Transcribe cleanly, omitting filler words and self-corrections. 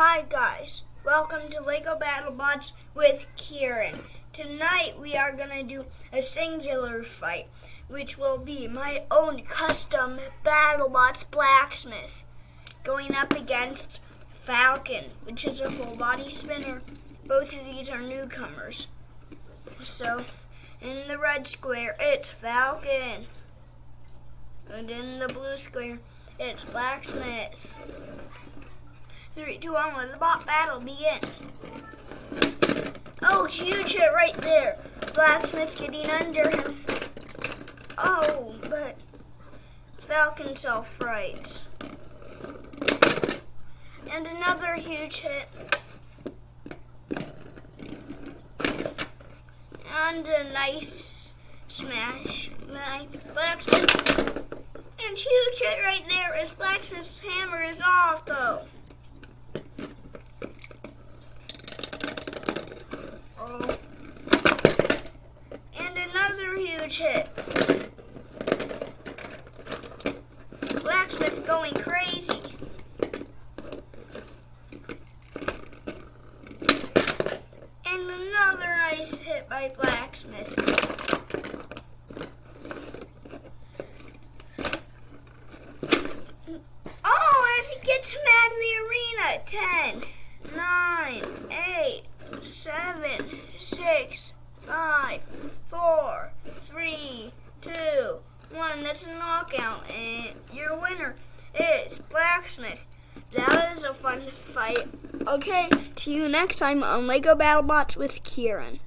Hi guys, welcome to Lego Battlebots with Kieran. Tonight we are going to do a singular fight, which will be my own custom Battlebots Blacksmith, going up against Falcon, which is a full body spinner. Both of these are newcomers. So, in the red square, it's Falcon. And in the blue square, it's Blacksmith. 3, 2, 1, let the bot battle begin. Oh, huge hit right there. Blacksmith getting under him. Oh, but Falcon self-rights. And another huge hit. And a nice smash. Blacksmith. And huge hit right there as Blacksmith's hammer is off, though. And another huge hit. Blacksmith going crazy. And another nice hit by Blacksmith. Oh, as he gets him out of the arena. 10, 9, 8, 7, 6, 5, 4, 3, 2, 1. That's a knockout, and your winner is Blacksmith. That was a fun fight. Okay, see you next time on Lego Battlebots with Kieran.